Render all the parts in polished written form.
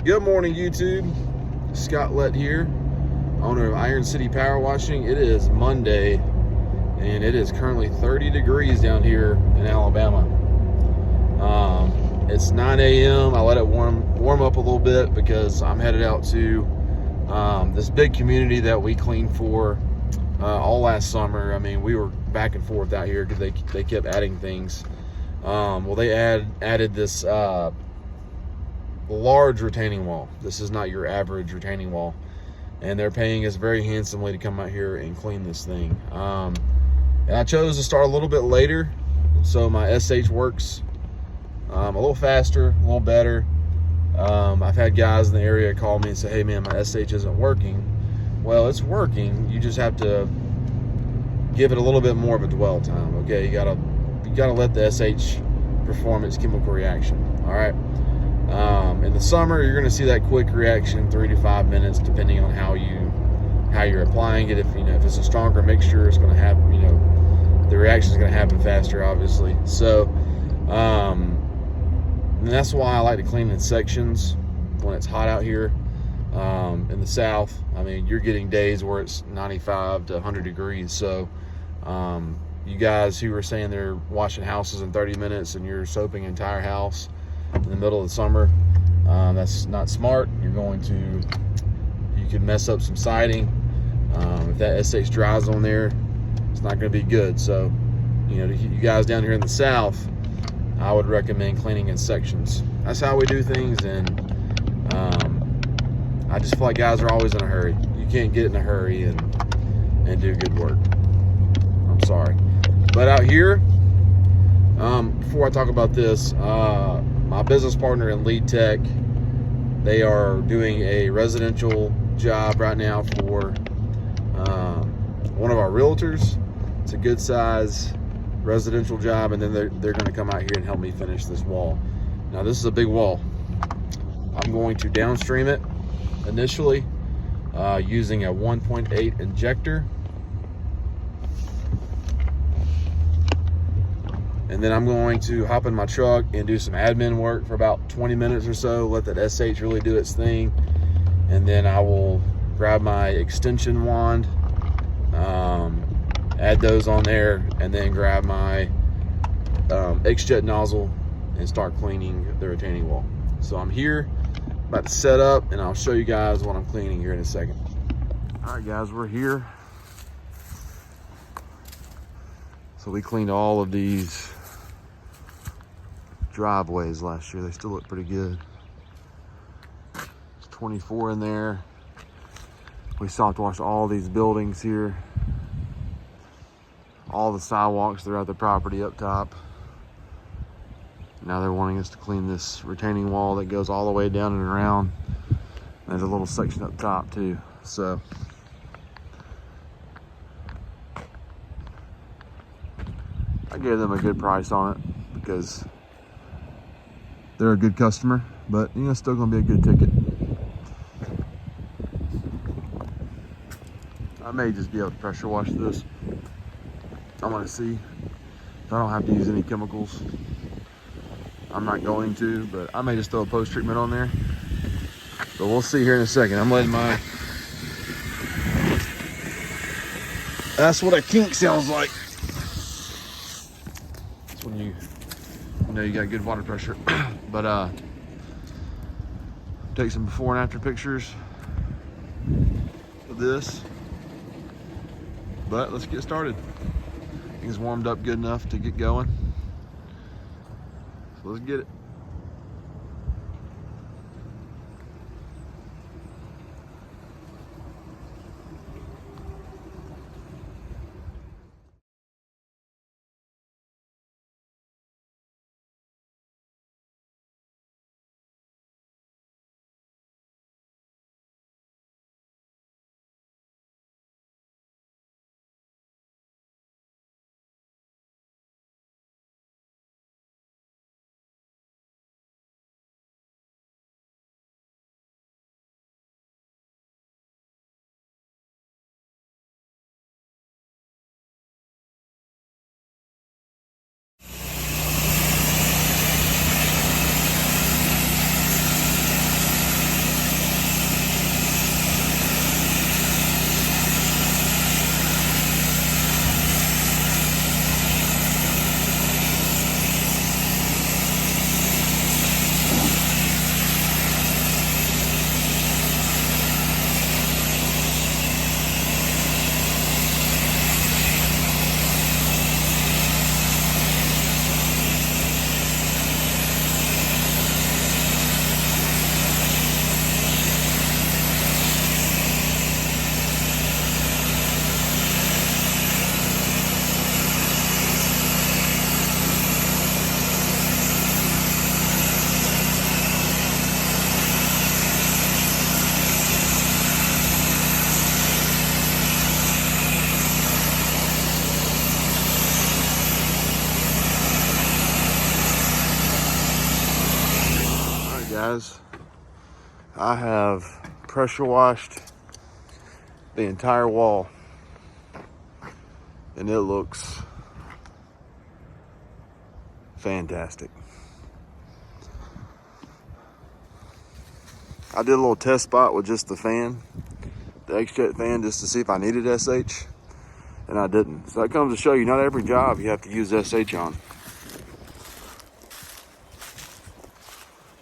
Good morning, YouTube. Scott Lett here, owner of Iron City Power Washing. It is Monday, and it is currently 30 degrees down here in Alabama. It's 9 a.m. I let it warm up a little bit because I'm headed out to this big community that we cleaned for all last summer. I mean, we were back and forth out here because they kept adding things. Well, they added this large retaining wall. This is not your average retaining wall, and they're paying us very handsomely to come out here and clean this thing. And I chose to start a little bit later so my SH works a little faster, a little better. I've had guys in the area call me and say, hey man, my SH isn't working. Well, it's working, you just have to give it a little bit more of a dwell time. Okay, you gotta let the SH perform its chemical reaction. All right. In the summer, you're going to see that quick reaction, 3 to 5 minutes, depending on how you're applying it. If it's a stronger mixture, it's going to have the reaction is going to happen faster, obviously. So, and that's why I like to clean in sections when it's hot out here. In the South, I mean, you're getting days where it's 95 to 100 degrees. So, you guys who are saying they're washing houses in 30 minutes and you're soaping an entire house in the middle of the summer, that's not smart. You could mess up some siding. If that SH dries on there, it's not going to be good. So, you guys down here in the South, I would recommend cleaning in sections. That's how we do things, and I just feel like guys are always in a hurry. You can't get in a hurry and do good work. I'm sorry. But out here, before I talk about this, my business partner in Lead Tech, they are doing a residential job right now for one of our realtors. It's a good size residential job, and then they're going to come out here and help me finish this wall. Now this is a big wall. I'm going to downstream it initially using a 1.8 injector. And then I'm going to hop in my truck and do some admin work for about 20 minutes or so, let that SH really do its thing. And then I will grab my extension wand, add those on there, and then grab my XJet nozzle and start cleaning the retaining wall. So I'm here, about to set up, and I'll show you guys what I'm cleaning here in a second. All right, guys, we're here. So we cleaned all of these driveways last year. They still look pretty good. There's 24 in there. We soft washed all these buildings here, all the sidewalks throughout the property up top. Now they're wanting us to clean this retaining wall that goes all the way down and around. There's a little section up top too. So I gave them a good price on it because they're a good customer, but still gonna be a good ticket. I may just be able to pressure wash this. I want to see if I don't have to use any chemicals. I'm not going to, but I may just throw a post treatment on there. But we'll see here in a second. I'm letting that's what a kink sounds like. That's when you got good water pressure. But take some before and after pictures of this. But let's get started. Things warmed up good enough to get going. So let's get it. I have pressure washed the entire wall, and it looks fantastic. I did a little test spot with just the fan, the XJet fan, just to see if I needed SH, and I didn't. So that comes to show you, not every job you have to use SH on.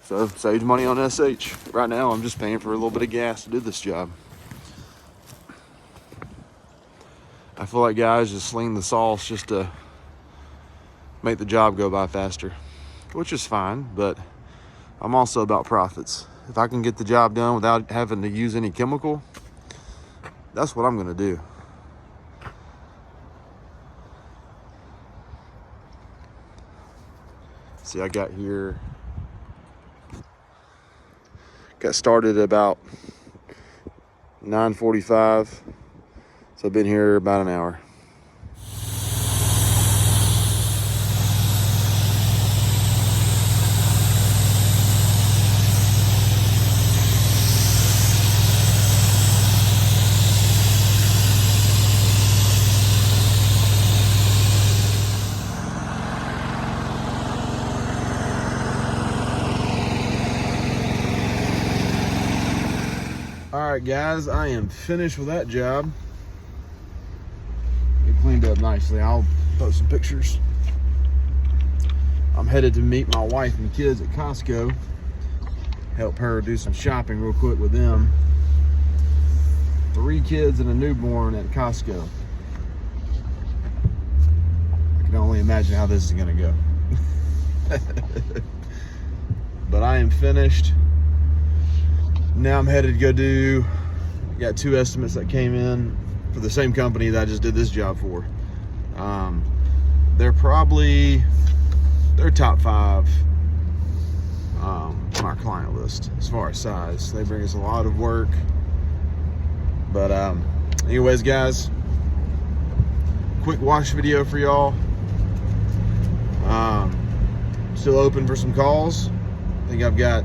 So saved money on SH. Right now I'm just paying for a little bit of gas to do this job. I feel like guys just sling the sauce just to make the job go by faster, which is fine, but I'm also about profits. If I can get the job done without having to use any chemical, that's what I'm gonna do. See, I got started at about 9:45, so I've been here about an hour. All right, guys, I am finished with that job. It cleaned up nicely. I'll post some pictures. I'm headed to meet my wife and kids at Costco. Help her do some shopping real quick with them. 3 kids and a newborn at Costco. I can only imagine how this is gonna go. But I am finished. Now I'm headed to go do, got 2 estimates that came in for the same company that I just did this job for. They're top 5 on our client list as far as size. They bring us a lot of work. But anyways, guys, quick wash video for y'all. Still open for some calls. I think I've got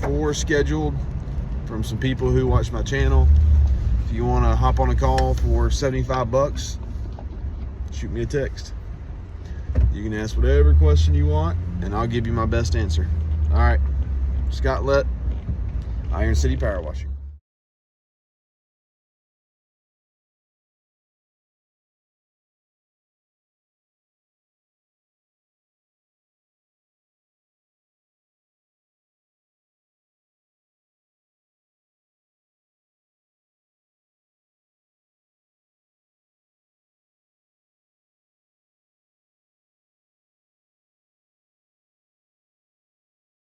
4 scheduled from some people who watch my channel. If you want to hop on a call for 75 bucks, shoot me a text. You can ask whatever question you want and I'll give you my best answer. All right, Scott Lett, Iron City Power Washing.